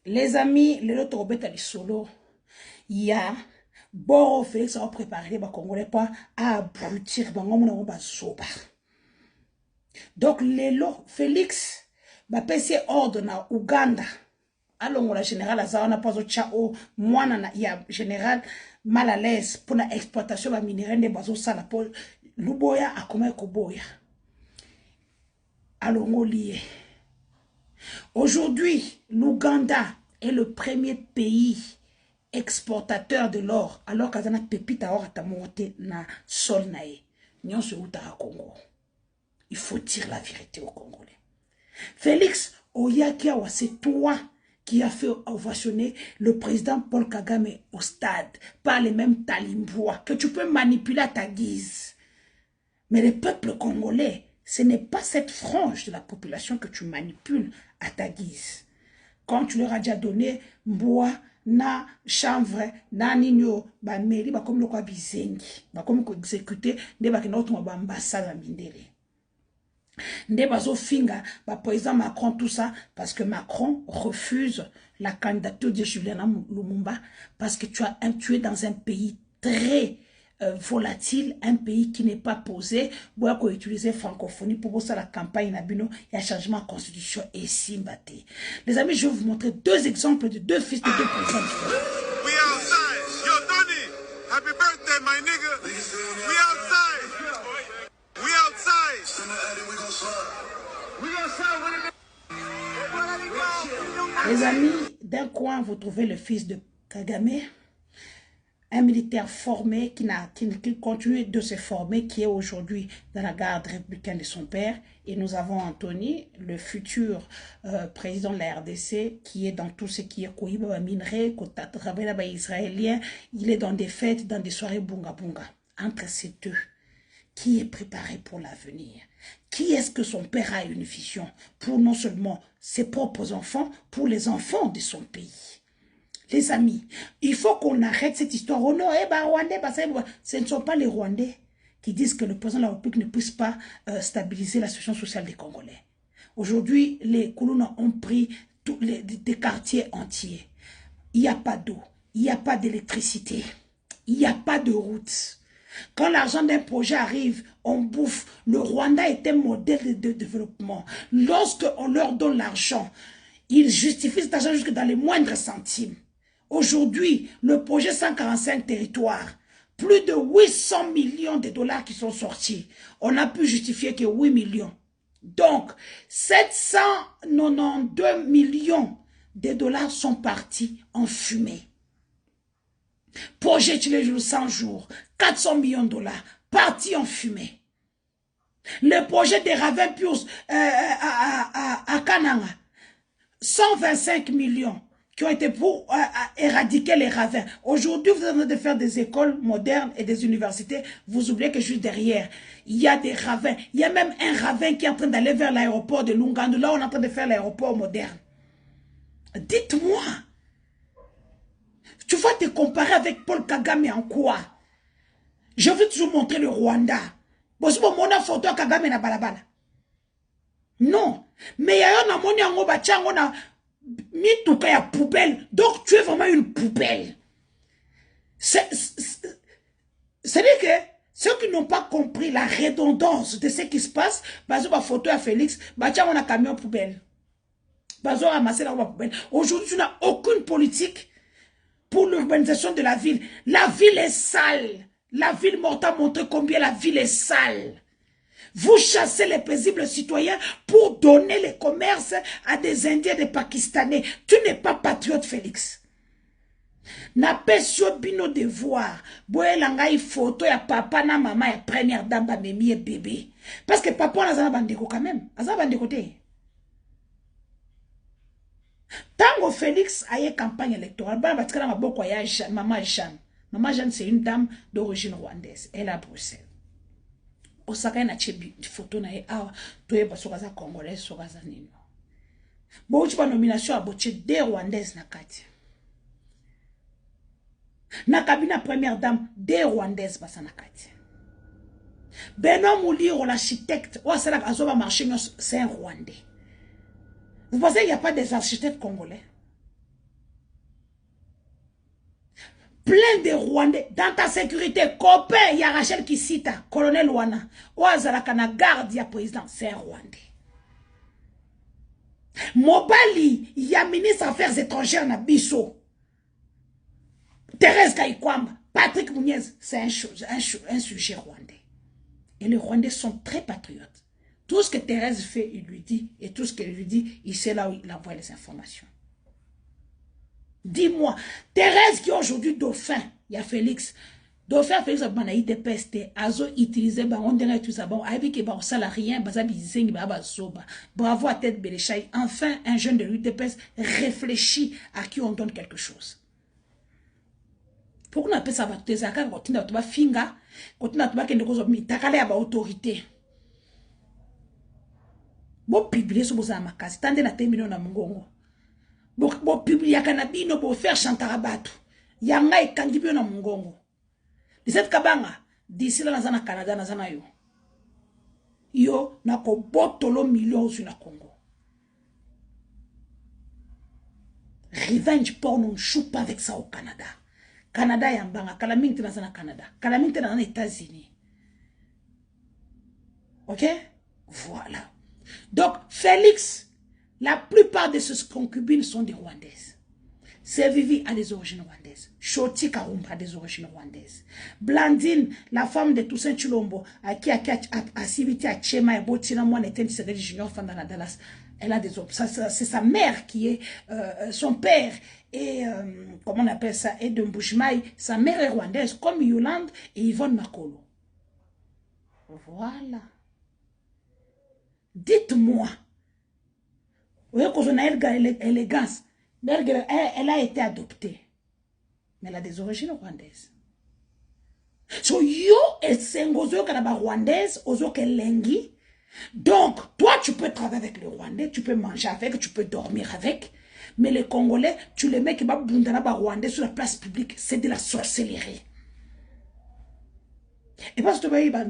Les amis, les autres robets à solo, il y a Boro Félix a préparé les Congolais pas à abrutir bango ba soba. Donc les lots Félix ba pese ordre na Uganda. Alors la général Azawana pas au chao mwana na ya général mal à l'aise pour la exploitation de minerais de bazo sala pour Luboya a comme Koboya. Alors lié. Aujourd'hui, l'Ouganda est le premier pays exportateur de l'or, alors qu'il y a une pépite à or à monter na sol nae. Nyon se outa à Congo. Il faut dire la vérité aux Congolais. Félix Oyakiawa, c'est toi qui a fait ovationner le président Paul Kagame au stade par les mêmes talimbois que tu peux manipuler à ta guise. Mais le peuple congolais, ce n'est pas cette frange de la population que tu manipules à ta guise. Quand tu leur as déjà donné bois, na chanvre, na nino, ba mairie, ba comme le quoi bizengi, ba comme exécuter, ne ba kenoto ba ambassade à Mindele. Ne ba zo finga, ba président Macron tout ça, parce que Macron refuse la candidature de Juliana Lumumba, parce que tu es dans un pays très volatile, un pays qui n'est pas posé, bois qu'on utiliser francophonie pour ça la campagne nabino, il y a changement de constitution et simbate. Les amis, je vais vous montrer deux exemples de deux fils de deux présidents différents. We outside. Yo, Tony, happy birthday, my nigga. We outside. We outside. Les amis, d'un coin, vous trouvez le fils de Kagame, un militaire formé qui continue de se former, qui est aujourd'hui dans la garde républicaine de son père. Et nous avons Anthony, le futur président de la RDC, qui est dans tout ce qui est Koïba, minerai, israélien. Il est dans des fêtes, dans des soirées bunga bunga. Entre ces deux, qui est préparé pour l'avenir? Qui est-ce que son père a une vision pour non seulement ses propres enfants, pour les enfants de son pays? Les amis, il faut qu'on arrête cette histoire. Oh non, Rwandais, ce ne sont pas les Rwandais qui disent que le président de la République ne puisse pas stabiliser la situation sociale des Congolais. Aujourd'hui, les Koulouna ont pris des quartiers entiers. Il n'y a pas d'eau, il n'y a pas d'électricité, il n'y a pas de route. Quand l'argent d'un projet arrive, on bouffe. Le Rwanda est un modèle de développement. Lorsque on leur donne l'argent, ils justifient cet argent jusque dans les moindres centimes. Aujourd'hui, le projet 145 territoires, plus de 800 millions de dollars qui sont sortis. On a pu justifier que 8 millions. Donc, 792 millions de dollars sont partis en fumée. Projet les 100 jours, 400 millions de dollars, partis en fumée. Le projet des ravins Pius à Kananga, 125 millions. Qui ont été pour éradiquer les ravins. Aujourd'hui, vous êtes en train de faire des écoles modernes et des universités. Vous oubliez que juste derrière, il y a des ravins. Il y a même un ravin qui est en train d'aller vers l'aéroport de Lungando. Là, on est en train de faire l'aéroport moderne. Dites-moi, tu vas te comparer avec Paul Kagame en quoi? Je veux toujours montrer le Rwanda. Mon photo Kagame na balabala. Non. Mais il y a un amoni en Obacha, on a mituka ya poubelle. Donc tu es vraiment une poubelle. C'est-à-dire que ceux qui n'ont pas compris la redondance de ce qui se passe, bazo ba photo à Félix, bacha on a camion poubelle. Bazo ramasser la poubelle. Aujourd'hui, tu n'as aucune politique pour l'urbanisation de la ville. La ville est sale. La ville morte a montré combien la ville est sale. Vous chassez les paisibles citoyens pour donner les commerces à des Indiens, des Pakistanais. Tu n'es pas patriote, Félix. Na pesio bino devoir. Boye langai photo ya papa na maman ya première dame ba memi bébé. Parce que papa na zana bandeko quand même. Azana bandeko te. Tango Félix a eu campagne électorale, ba batikala maboko ya maman Jeanne. Maman Jeanne c'est une dame d'origine rwandaise. Elle est à Bruxelles. Osaka na chebi photo na ye awa toyeba sokaza congolais sokaza nino. Bo uchi ba nomination a boche des rwandaises na kati. Na kabina première dame des rwandaises basa na kati. Benoît Mouliro l'architecte, ou c'est là azoba marché c'est un rwandais. Vous pensez qu'il n'y a pas des architectes congolais? plein de Rwandais. Dans ta sécurité, copain, il y a Rachel qui cite, colonel Wana, Ouazalaka na garde, il y a président, c'est un Rwandais. Mobali, il y a ministre Affaires étrangères na Bisso. Thérèse Kaïkwamba, Patrick Mouniez, c'est un sujet rwandais. Et les Rwandais sont très patriotes. Tout ce que Thérèse fait, il lui dit, et tout ce qu'elle lui dit, il sait là où il envoie les informations. Dis-moi, Thérèse qui est aujourd'hui dauphin, il y a Félix. Dauphin Félix a été pesté, azo utilisé, on dirait tout ça, bon, avec que bon, ça n'a rien, bravo à Tête Béléchaï. Enfin, un jeune de l'UTPS réfléchit à qui on donne quelque chose. Pourquoi on appelle ça votre tezaka, quand on a finga, quand on a quelque chose, t'as à autorité. Bon, publier ce beau amakasi, tandis na terminé na mungongo. Bon, publier kanabino pour faire chantarabatu. Yanga et kandibio na mungongo. Cette kabanga, d'ici là, dans le Canada, dans le yo. Yo, na ko botolo millions sur le Congo. Revenge porn, on ne joue pas avec ça au Canada. Canada yambanga, calamité dans le Canada, calamité dans les États-Unis. Ok? Voilà. Donc, Félix, la plupart de ses concubines sont des Rwandaises. Vivi a des origines rwandaises. Shoti Karumba a des origines rwandaises. Blandine, la femme de Toussaint Chilombo, qui a Sibiti à Chema et Botina, moi, n'était pas junior femme dans la Dallas. Elle a des origines. C'est sa mère qui est, son père et, comment on appelle ça, et de Mbushmaï. Sa mère est rwandaise, comme Yolande et Yvonne Makolo. Voilà. Dites-moi, vous voyez qu'on a élégance. Elle a été adoptée. Mais elle a des origines rwandaises. So yo et sengozo kanaba rwandaise, ozo kelengi. Donc, toi, tu peux travailler avec les Rwandais, tu peux manger avec, tu peux dormir avec. Mais les Congolais, tu les mets qui va bundana ba rwandais sur la place publique. C'est de la sorcellerie. Et parce que tu vas y aller,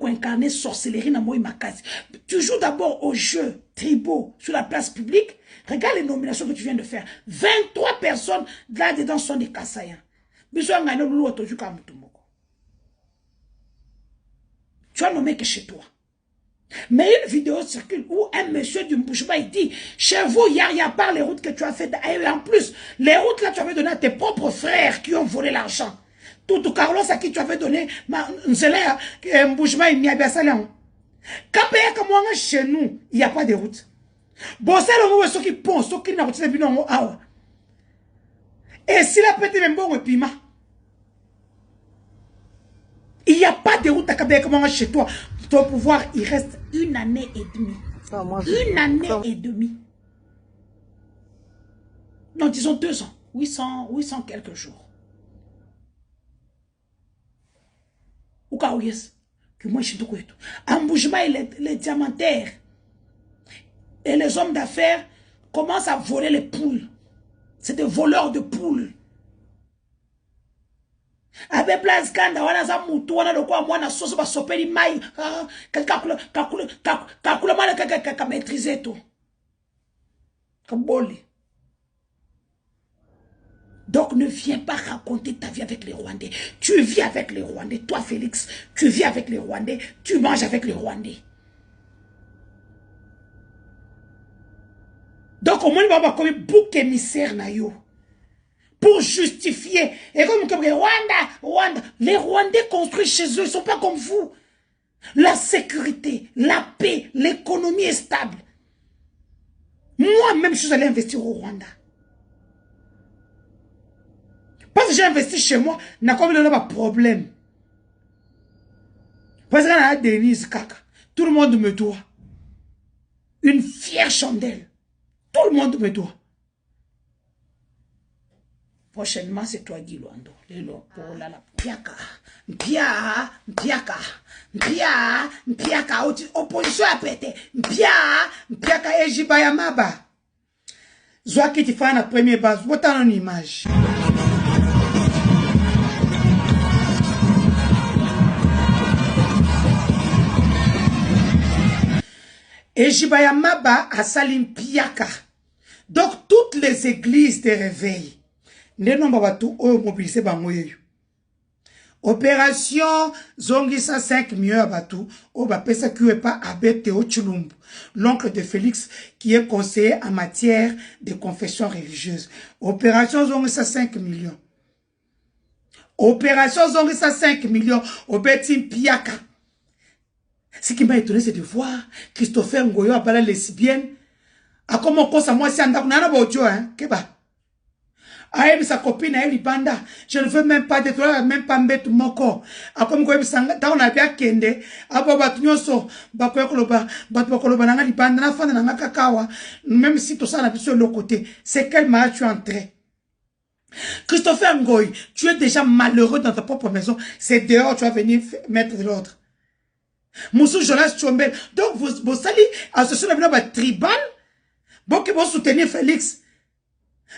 incarner sorcellerie na moi makasi. Tu joues d'abord aux jeux tribaux sur la place publique. Regarde les nominations que tu viens de faire. 23 personnes là-dedans sont des Kassaïens. Tu as nommé que chez toi. Mais une vidéo circule où un monsieur du Mbouchba il dit, chez vous, il n'y a pas les routes que tu as faites. Et en plus, les routes là, tu avais donné à tes propres frères qui ont volé l'argent. Tout Carlos à qui tu avais donné, Mbouchba il n'y a pas ça là. Quand chez nous, il n'y a pas de route. Bon, c'est le moment ceux qui pensent, ceux qui n'ont pas de et si la petite même bon piment, il n'y a pas de route à Kabé comme chez toi. Ton pouvoir, il reste 1 année et demie. Une année et demie. Non, disons 2 ans. 800 quelques jours. Ou yes, que moi je suis tout. Embouchement et les diamantaires et les hommes d'affaires commencent à voler les poules. C'est des voleurs de poules. Avec plein de scandales, on a ça moutou, on a de quoi, moi, on a sauce, on a sopé les mailles, calcule mal, maîtriser tout. Donc ne viens pas raconter ta vie avec les Rwandais. Tu vis avec les Rwandais. Toi, Félix, tu vis avec les Rwandais. Tu manges avec les Rwandais. Donc au moins, il va y avoir comme un bouc émissaire na yo. Pour justifier. Et comme Rwanda. Les Rwandais construisent chez eux. Ils ne sont pas comme vous. La sécurité, la paix, l'économie est stable. Moi-même, je suis allé investir au Rwanda. Parce que j'ai investi chez moi, n'a pas de problème. Parce que a Denise Kaka, tout le monde me doit. Une fière chandelle. Tout le monde me doit. Prochainement, c'est toi, Guy Luando. Pour la piaka. Piaka. Opposition à péter. Piaka et Jibayamaba. Zoa qui te fait la première base. Voilà une image. Et Jibayamaba a Salim Piaka. Donc, toutes les églises de réveil, Nde nomba batu oyo mobiliser bango yeyo. Opération Zongisa 5 millions batu au bapesa qui est pas Abbé Théo Chulumbu, l'oncle de Félix qui est conseiller en matière de confession religieuse. Opération Zongisa 5 millions. Opération Zongisa 5 millions au Betim Piaka. Ce qui m'a étonné c'est de voir Christopher Ngoyo à la lesbienne. A comment on ça moi c'est un nana bojo hein keba. Aïe, sa copine, elle banda. Je ne veux même pas détruire, même pas mettre mon corps. A comme quoi, on a bien kende. Abo batunyoso, bakoloba, bakoloba, nanga libanda, na fana nanga kakawa. Même si tout ça n'a plus sur le côté. C'est quel mal tu es entré? Christopher Ngoy, tu es déjà malheureux dans ta propre maison. C'est dehors, tu vas venir mettre de l'ordre. Moussou Jonas Tchombel. Donc, vous sali, associé à la tribal, bon, qui vont soutenir Félix.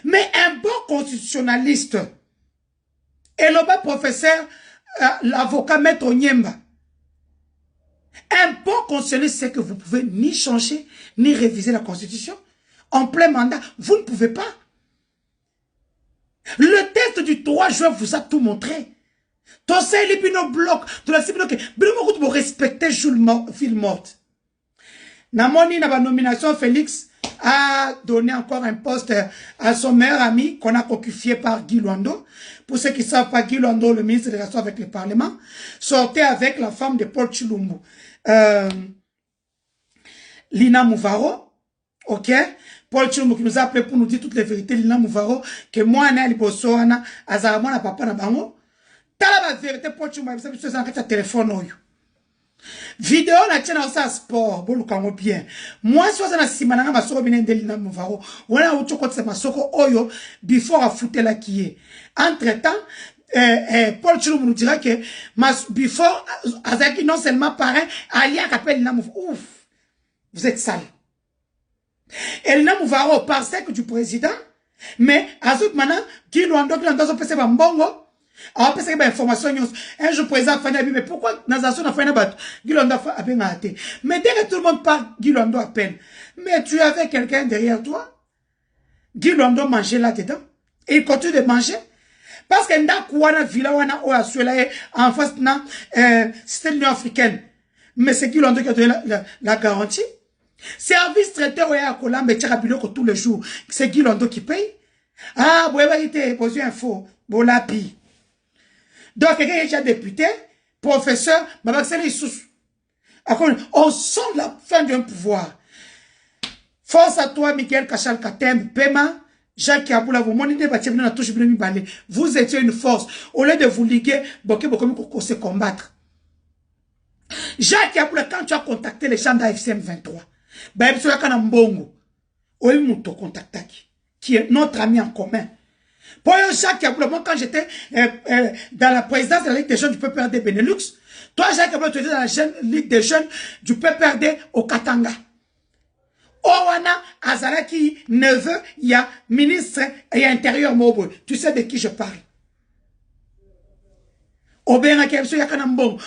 Mais un bon constitutionnaliste, et le bas professeur, l'avocat maître Onyemba, un bon constitutionnaliste, c'est que vous pouvez ni changer, ni réviser la constitution. En plein mandat, vous ne pouvez pas. Le test du 3 juin vous a tout montré. Ton sein, les bino blocs, de la cible, bino vous respectez Jules ville morte. Namoni na ba nomination Félix a donné encore un poste à son meilleur ami qu'on a confié par Guy Luando. Pour ceux qui ne savent pas, Guy Luando, le ministre des Relations avec le Parlement, sortait avec la femme de Paul Chilumbu, Lina Mouvaro, ok? Paul Chilumbu qui nous a appelé pour nous dire toutes les vérités, Lina Mouvaro, que moi, Nali Bosoana, Azaramona, papa, na bango. T'as la vérité, Paul Chilumbu, vous savez, c'est un téléphone, oyo. Vidéo na tchena osa sport bolu kango bien moi si osa na simananga masoko binende Lina Mouvaro wana uchokotse masoko oyo before a fouter la kié entre temps Paul Chilumbu nous dira que before azaki non seulement parrain alia appelle Lina Mouvaro ouf vous êtes sale et Lina Mouvaro par sec du président mais azout maintenant qui Luando qui Luando pese ba mbongo. Alors, parce que l'information, un jour président Fania, mais pourquoi Nazation a fait un bateau? Guilondo a bien raté. Mais dès que tout le monde parle, Guilondo à peine. Mais tu avais quelqu'un derrière toi. Guilondo mangeait là-dedans. Et il continue de manger. Parce que dans Kouana, Villa, Wana, Oa, Suela, en face, c'était l'Union africaine. Mais c'est Guilondo qui a donné la garantie. Service traiteur, Oya, Kolam, et Tcharabiloko tous les jours. C'est Guilondo qui paye. Ah, vous avez été posé un faux. Bon, la pire. Donc, quelqu'un est déjà député, professeur, on sent la fin d'un pouvoir. Force à toi, Miguel Kachal Katem, Pema, Jacques Aboula, vous étiez une force. Au lieu de vous liguer, pour se combattre. Jacques Aboula, quand tu as contacté les gens d'AFCM 23, qui est notre ami en commun. Pour Jacques Aboula, moi quand j'étais dans la présidence de la Ligue des jeunes du PPRD Benelux, toi Jacques Aboula, tu étais dans la Ligue des jeunes du PPRD au Katanga. Owana Azalaki, neveu, il y a ministre et intérieur Mobo. Tu sais de qui je parle. Obéra Kemso Yakana Mbongo.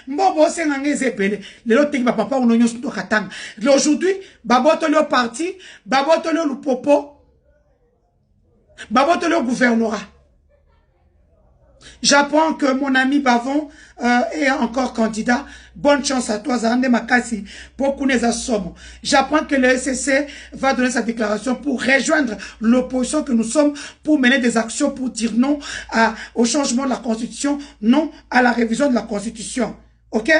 Mbobo c'est un ezepele. Le lot va papa on oignon sur Katanga. Aujourd'hui, Baboto le parti, Baboto le popo. Baboto le gouvernorat. J'apprends que mon ami Bavon est encore candidat. Bonne chance à toi, Zahande Makasi, pour Kouneza Somo. J'apprends que le SCC va donner sa déclaration pour rejoindre l'opposition que nous sommes, pour mener des actions pour dire non au changement de la Constitution, non à la révision de la Constitution. Ok?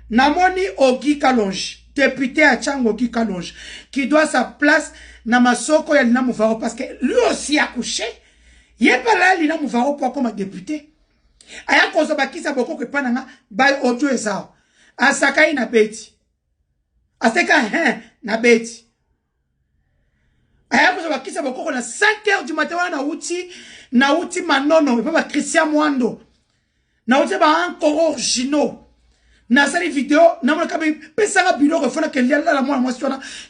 Namoni Ogi Kalonji, député à Tchang Ogi Kalonji, qui doit sa place Namasoko Yalina Mouvaro, parce que lui aussi a couché. Il n'est pas là, Lina Mouvaro, pour comme député. Aya Kozobaki sa boko que pananga, bay audio et ça. Asaka na beti. Asaka na beti. Aya Kozobaki sa boko na 5 heures du matin, na uti manono, papa Christian Mwando. Na uti ba encore originaux. Na sali vidéo, na mona kabe pesanga bilo refona que la moi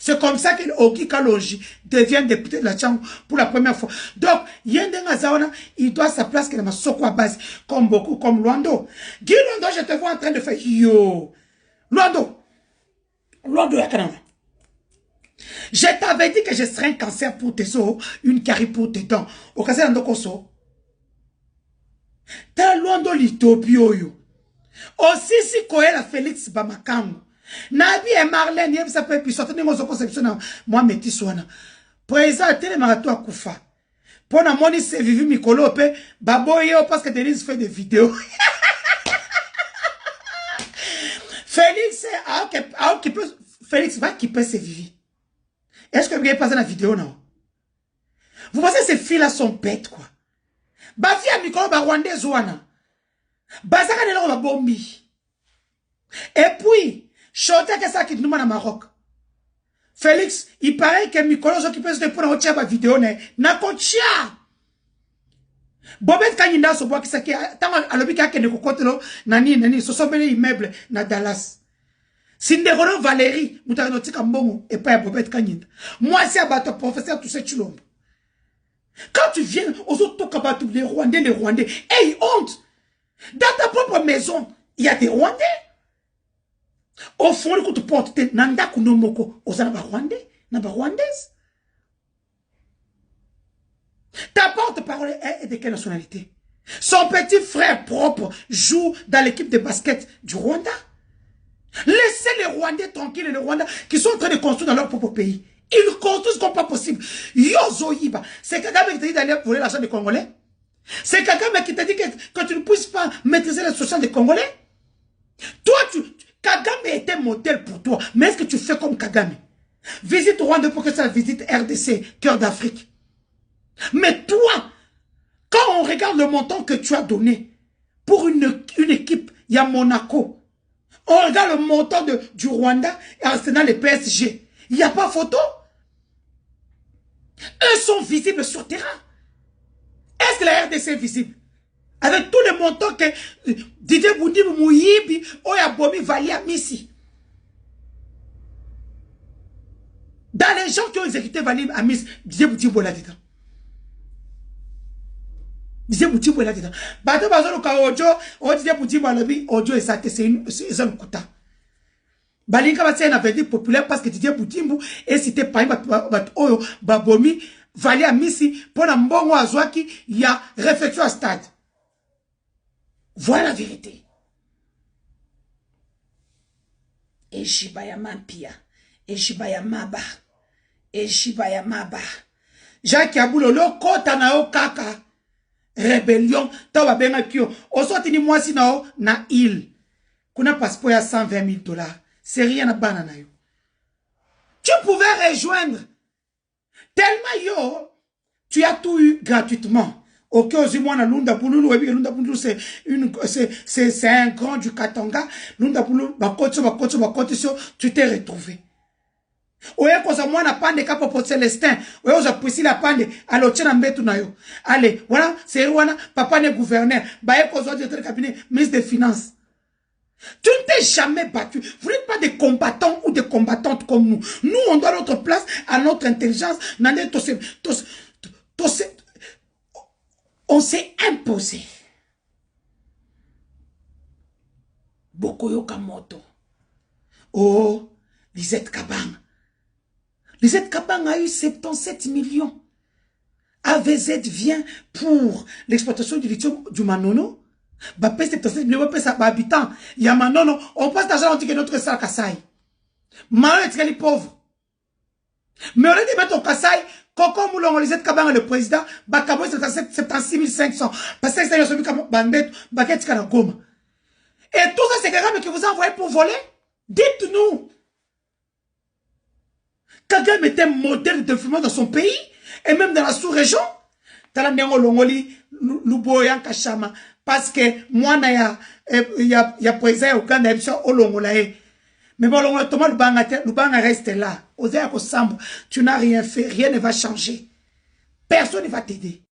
c'est comme ça que Ogi Kalonji devient député de la Chambre pour la première fois. Donc, Yendenga Zaona, il doit sa place que la Masoko à base comme beaucoup comme Luando. Guy Luando, je te vois en train de faire yo. Luando yakanama. Je t'avais dit que je serais un cancer pour tes os, une carie pour tes dents. Au cancer d'Andokoso. T'as loin de l'Éthiopie. Aussi, si Koela Félix Bamakango. Nabi et Marlène, yeb ça peut puis sortir de conception. Moi, métissoana. Président, télé marathon à Koufa. Pour na moni c'est vivi Mikolo, babo yo, parce que Denise fait des vidéos. Félix, Félix va qui peut se vivre. Est-ce que vous avez passé dans la vidéo, non? Vous pensez que ces filles-là sont bêtes, quoi? Ba vie à Mikolo, ba Rwandais, Zouana. Ba Zaka de la bombi. Et puis, Choté que ça qui nous au Maroc. Félix, il paraît que Mikolo, qui peut se prendre au la vidéo, n'a pas de Bobet Kanyinda, so bois qui s'est tant à l'objet qu'il ne cocotte, nani, ce sont les immeubles, na Dallas. Sindegoro Valérie, Moutarnoti Kambongo, et pas Bobet Kanyinda. Moi, c'est à battre professeur, tout ce chulombe. Quand tu viens aux autres Kabatou, les Rwandais, hey, honte! Dans ta propre maison, il y a des Rwandais. Au fond, quand tu portes, Nanda Kunomoko, aux Rwandais, Naba Rwandaises. Ta porte-parole est de quelle nationalité? Son petit frère propre joue dans l'équipe de basket du Rwanda. Laissez les Rwandais tranquilles et les Rwandais qui sont en train de construire dans leur propre pays. Ils construisent comme pas possible. Yozo Yiba. C'est Kagame qui t'a dit d'aller voler l'argent des Congolais. C'est Kagame qui t'a dit que tu ne puisses pas maîtriser les sociales des Congolais. Toi, Kagame était modèle pour toi. Mais est-ce que tu fais comme Kagame? Visite Rwanda pour que ça visite RDC, cœur d'Afrique. Mais toi, quand on regarde le montant que tu as donné pour une équipe, il y a Monaco. On regarde le montant du Rwanda et Arsenal et PSG. Il n'y a pas photo. Eux sont visibles sur terrain. Est-ce que la RDC est visible? Avec tous les montants que Didier Boundib Mouyibi, Oyabomi, Valia, Missi. Dans les gens qui ont exécuté Valia Amis, Didier Boundib là-dedans. Didier Boundib là-dedans. Bateau Bazolo Kaojo, Didier Boundib là-dedans, Ojo et ça, c'est un kuta. Balinka va un avenir populaire parce que Didier Boundib est cité par Oyo, Babomi, Valia Missi, pour la mbongo Azwaki, il y a réflexion à stade. Voilà la vérité. Et Shibaya Mampia. Et Shibaya Maba. Et Shibaya Maba. Jacques Aboulo, lo kota na o kaka. Rébellion. Tawa benga kyo. Osoti ni mwasi na o na il. Kuna passeport ya $120,000. C'est rien à banana yo. Tu pouvais rejoindre. Tellement yo. Tu as tout eu gratuitement. Ok, Ozimwana Lunda Pululu, Lunda Pululu, c'est un grand du Katanga. Lunda Pululu, tu t'es retrouvé. Oye, koza mwana pande kapo po Célestin. Oye, oza puisi la pande, alo tchena mbetu na yo. Allez, voilà, c'est wana, papa ne gouverneur. Baye kozo directeur de cabinet, ministre des Finances. Tu ne t'es jamais battu. Vous n'êtes pas des combattants ou des combattantes comme nous. Nous, on doit notre place à notre intelligence. On s'est imposé. Bokoyo Kamoto. Oh, Lisette Kabang. Lisette Kabang a eu 77 millions. AVZ vient pour l'exploitation du lithium du Manono. Bapé 77 millions, bapé ça, habitant. Il y a Manono. On passe d'argent, on dit que notre salle Kassai. Manono est les pauvres. Mais on a dit mettre au Kassai. Coco Moulon, Lisette Kabang, le président, Bakabo, 76 500. Parce que c'est un celui qui bandit, Baket Kanagoma. Et tout ça, c'est Kagame qui vous a envoyé pour voler? Dites-nous. Kagame était modèle de développement dans son pays, et même dans la sous-région. Talandengo Longoli, Luboyan Kachama. Parce que moi, il y a président au Ghana, il y a Olongolae. Mais bon, Thomas Lubanga reste là. Tu n'as rien fait, rien ne va changer. Personne ne va t'aider.